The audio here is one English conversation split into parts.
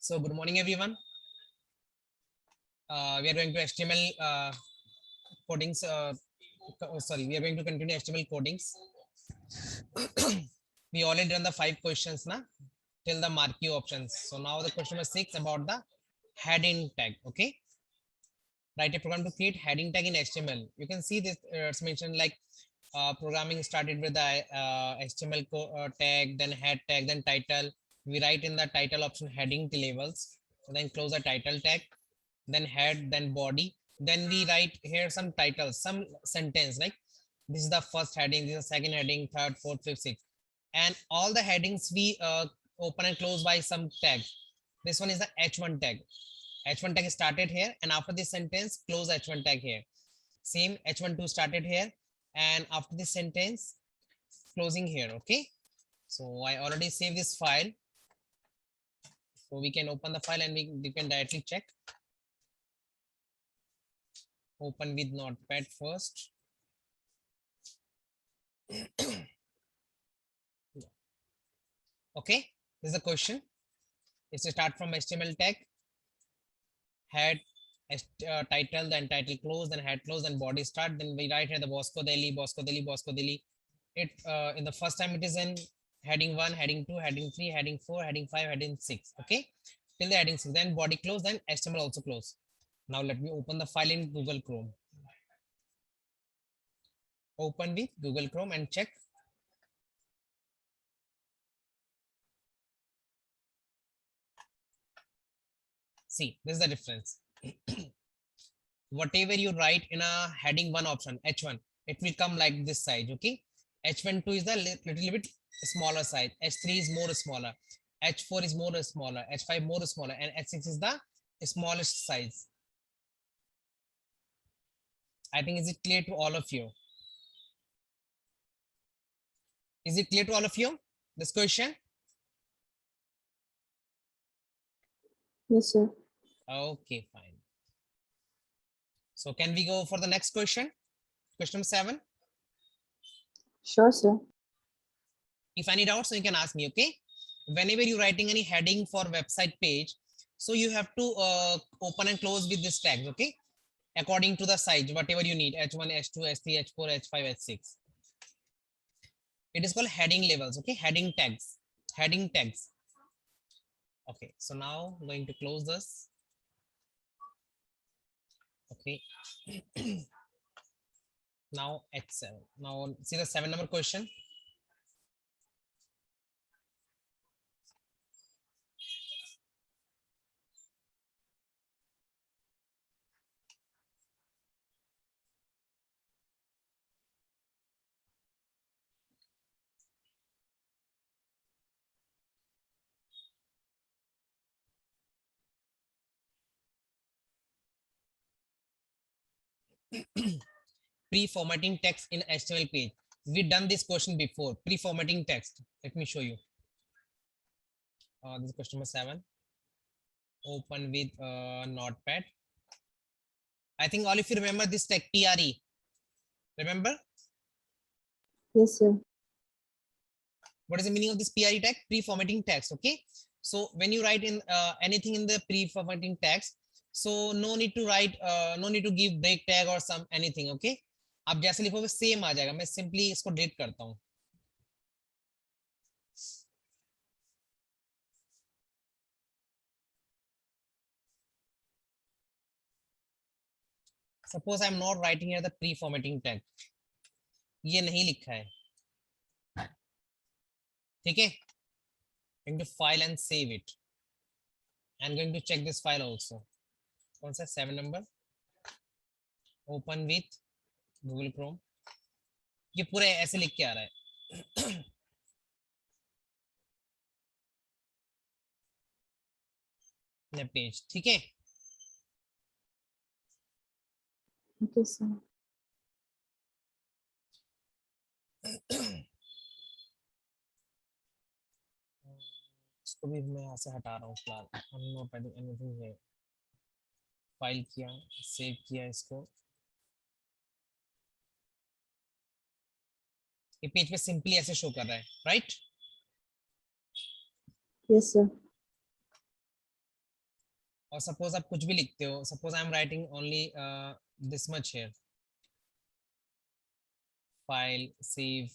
So good morning, everyone. We are going to HTML codings. We are going to continue HTML codings. We already done the 5 questions now till the marquee options. So now the question number 6 about the heading tag. Okay, write a program to create heading tag in HTML. You can see this. It's mentioned like programming started with the HTML tag, then head tag, then title. We write in the title option heading labels, and then close the title tag, then head, then body. Then we write here some titles, some sentence like this is the first heading, this is the second heading, third, fourth, fifth, sixth, and all the headings we open and close by some tag. This one is the h1 tag. H1 tag started here, and after this sentence, close H1 tag here. Same H12 started here, and after this sentence, closing here. Okay, so I already saved this file, so we can open the file and we can directly check. Open with Notepad first. Okay, this is the question. It's a start from HTML tag, head, title, then title close, then head close, then body start. Then we write here the Bosco Delhi, Bosco Delhi, Bosco Delhi. It in the first time it is in heading 1, heading 2, heading 3, heading 4, heading 5, heading 6. Okay, till the heading 6. Then body close, then HTML also close. Now let me open the file in Google Chrome. Open with Google Chrome and check. See, this is the difference. Whatever you write in a heading 1 option, H1, it will come like this size. Okay, H12 is the little bit smaller size, H3 is more smaller, H4 is more smaller, H5 more smaller, and H6 is the smallest size. I think is it clear to all of you? Is it clear to all of you, this question? Yes, sir. Okay, fine. So can we go for the next question? Question number 7. Sure, sir. If any doubts, so you can ask me. Okay, whenever you're writing any heading for website page, so you have to open and close with this tags. Okay, according to the size, whatever you need, H1, H2, H3, H4, H5, H6. It is called heading labels. Okay, heading tags. Heading tags. Okay, so now I'm going to close this. Okay. Now H7. Now see the 7 number question. Pre-formatting text in HTML page. We done this question before. Pre-formatting text. Let me show you. This is question number 7. Open with Notepad. I think all of you remember this tag PRE. Remember? Yes, sir. What is the meaning of this PRE tag? Pre-formatting text. Okay. So when you write in anything in the pre-formatting text, so no need to write, no need to give break tag or some anything. Okay. आप जैसे लिखोगे same आ जाएगा. मैं simply इसको delete करता हूँ. Suppose I am not writing here the pre-formatting tag. ये नहीं लिखा है. ठीक है. Going to file and save it. I'm going to check this file also. कौन सा 7 number? Open with Google Chrome. ये पूरा ऐसे लिख के आ रहा है. पेज. ठीक है. Okay, sir. इसको भी मैं यहाँ से हटा रहा हूँ फिलहाल. I'm not adding anything here. File किया, सेव किया इसको. ये पेज पे सिंपली ऐसे शो कर रहा है, राइट? Yes, sir. और सपोज आप कुछ भी लिखते हो, suppose I am writing only this much here, file save,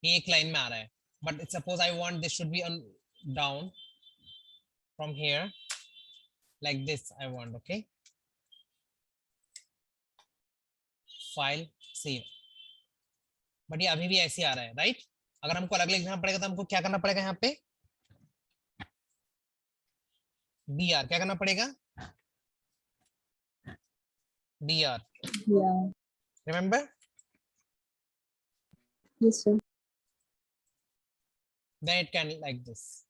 ये एक लाइन में आ रहा है, but suppose I want this should be on down from here like this I want, okay, file save, but ये अभी भी ऐसे आ रहा है, राइट? अगर हमको अलग लिखना पड़ेगा तो हमको क्या करना पड़ेगा, यहाँ पे br क्या करना पड़ेगा, br, Yeah. remember, Yes, sir. then it can like this,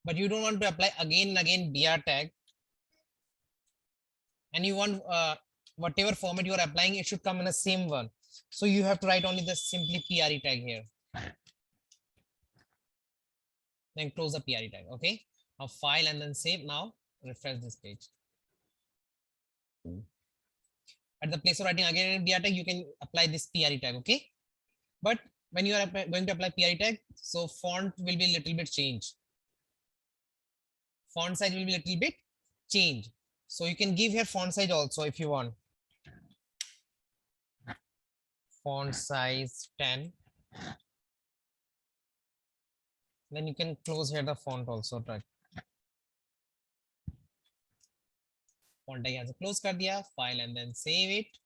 but you don't want to apply again and again br tag, and you want whatever format you are applying, it should come in the same one, so you have to write only the simply pre tag here, then close the pre tag, okay. Now file and then save. Now refresh this page. At the place of writing again br tag, you can apply this pre tag, okay. But when you are going to apply pre tag, so font will be a little bit changed, font size will be a little bit changed, so you can give here font size also if you want, font size 10, then you can close here the font also, right? Font tag has a close कर दिया, file and then save it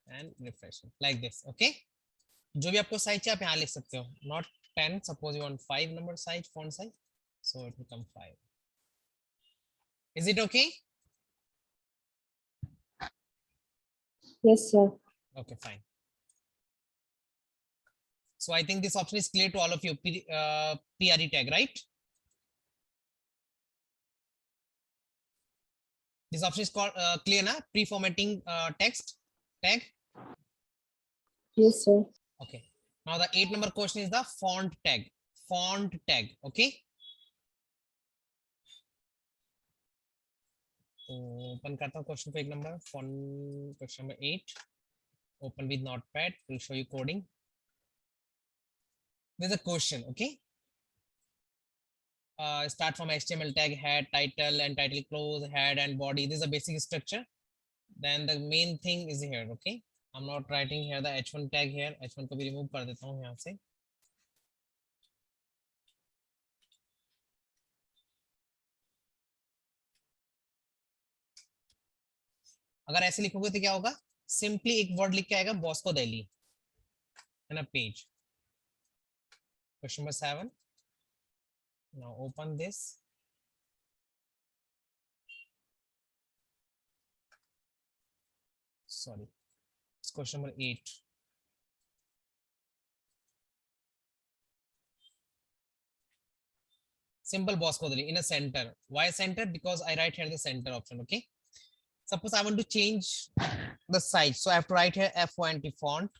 and refresh it like this, okay. जो भी आपको size चाहिए आप यहाँ लिख सकते हो, not 10, suppose you want 5 number size, font size, so it will become 5. Is it okay? Yes, sir. Okay, fine. So I think this option is clear to all of you, PRE tag, right? This option is called clear na, pre-formatting text tag. Yes, sir. Okay. Now the 8 number question is the font tag. Font tag. Okay. तो open करता हूँ question को, एक number font, question number 8, open with notepad, will show you coding. There's a question, okay. Start from HTML tag, head, title and title close, head and body. This is a basic structure. Then the main thing is here, okay. I'm not writing here the h1 tag here, h1 को भी remove कर देता हूँ यहाँ से. अगर ऐसे लिखोगे तो क्या होगा, सिंपली एक वर्ड लिख के आएगा, Bosco Delhi in a page. Question number 7. Now open this. Sorry, it's question number 8. Simple Bosco in a center. Why center? Because I write here the center option, okay. Suppose I want to change the size, so I have to write here F1 font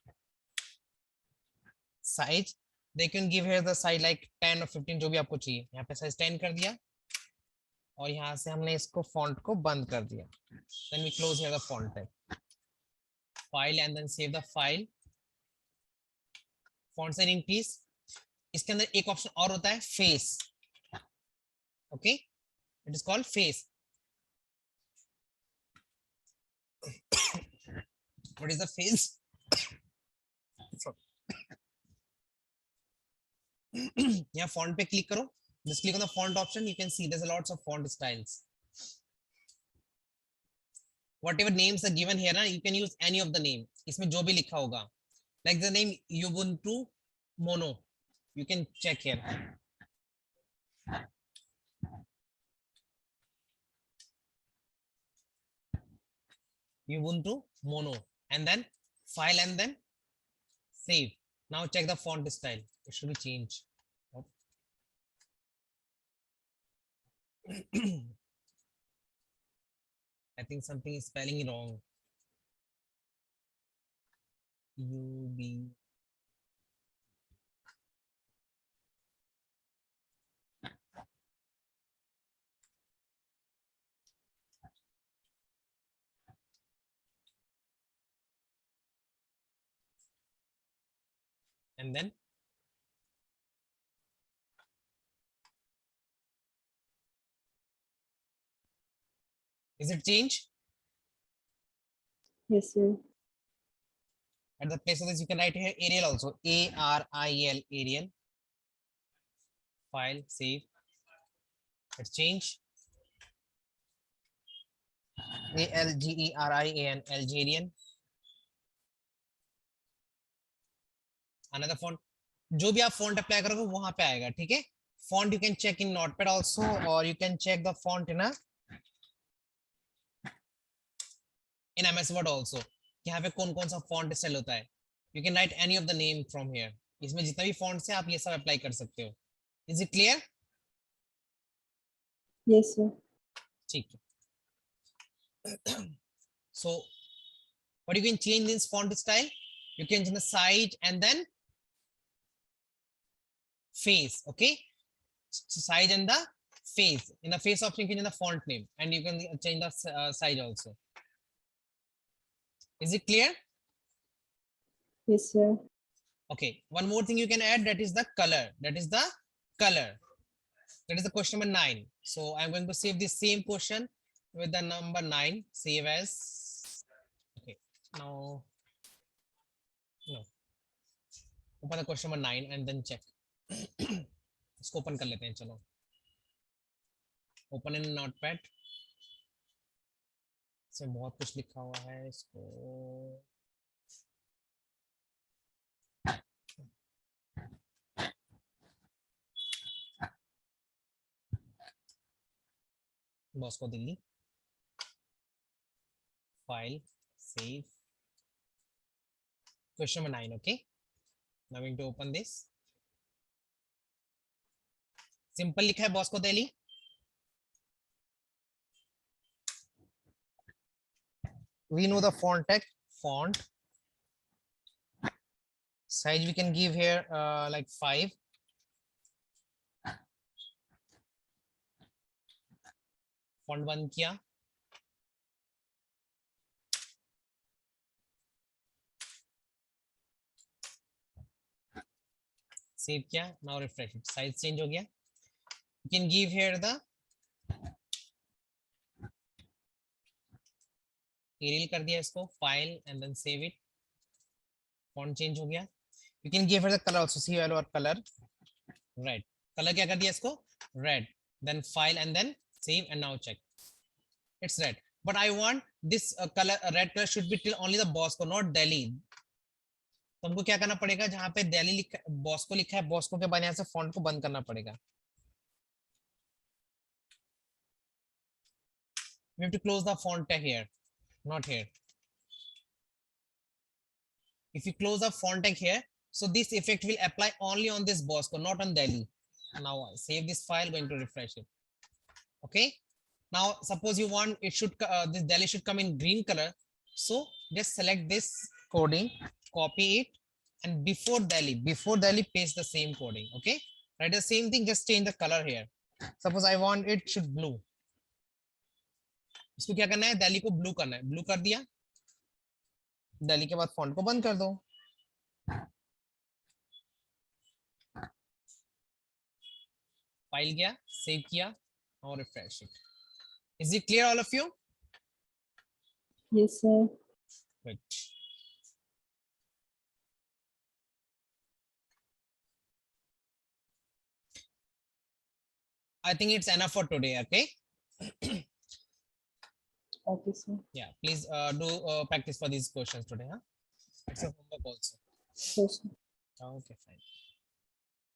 size. They can give here the size like 10 or 15 जो भी आपको चाहिए. यहाँ पे size 10 कर दिया और यहाँ से हमने इसको font को बंद कर दिया. Then we close here the font tag. File and then save the file. Font size increase. इसके अंदर एक ऑप्शन और होता है face. Okay, it is called face. What is the face? यहाँ font पे click करो. Just click on the font option. You can see there's a lots of font styles. Whatever names are given here, ना, you can use any of the name. इसमें जो भी लिखा होगा. Like the name Ubuntu Mono. You can check here. Ubuntu Mono, and then file and then save. Now check the font style. It should be changed. I think something is spelling wrong. UB. And then Is it change? Yes, sir. At the place of this, you can write here Arial also. ARIL, Arial. File, save. Let's change. ALGERIAN, Algerian. Another font. जो भी आप font apply करोगे वहां पे आएगा, ठीक है? Font you can check in Notepad also, or you can check the font in MS Word also. यहाँ पे कौन कौन सा font स्टाइल होता है? You can write any of the name from here. इसमें जितना भी fonts है आप ये सब apply कर सकते हो. Is it clear? Yes, sir. ठीक है. So what you can change this font style? You can change the size and then face. Okay, size and the face. In the face option, you can change the font name and you can change the size also. Is it clear? Yes, sir. Okay, one more thing you can add, that is the color. That is the color. That is the question number 9. So I'm going to save this same question with the number 9. Save as. Okay, now no. Open the question number 9 and then check. इसको open कर लेते हैं, चलो. Open in notepad. इसमें बहुत कुछ लिखा हुआ है, इसको Bosco Delhi. File, save. Question number 9. Okay, now I'm going to open this. Simple लिखा है Bosco Delhi. We know the font tag. Font size we can give here like 5. Font 1 किया. सेव किया. Now refresh it. Size change हो गया. You can give here the Arial कर दिया इसको. File and then save it. Font change हो गया. You can give here the color also. See your color red. Color क्या कर दिया इसको? Red. Then file and then save and now check. It's red. But I want this color, red color should be till only the Bosco, not Delhi. तो हमको क्या करना पड़ेगा, जहां पे दिल्ली लिखा बॉस्को लिखा है, बॉस्को के बाद यहाँ से फॉन्ट को बंद करना पड़ेगा. We have to close the font tag here, not here. If you close the font tag here, so this effect will apply only on this Bosco, not on Delhi. Now I save this file, going to refresh it. Okay, now suppose you want it should this Delhi should come in green color, so just select this coding, copy it, and before Delhi paste the same coding. Okay, write the same thing, just change the color here. Suppose I want it should blue. इसको क्या करना है, दिल्ली को blue करना है. Blue कर दिया. दिल्ली के बाद फॉन्ट को बंद कर दो. फाइल गया, सेव किया और refresh it. Is it clear all of you? Yes, sir. Good. I think it's enough for today. Okay. Okay, sir. Yeah, please do practice for these questions today. Huh? It's a homework also. Yes, sir. Okay, fine.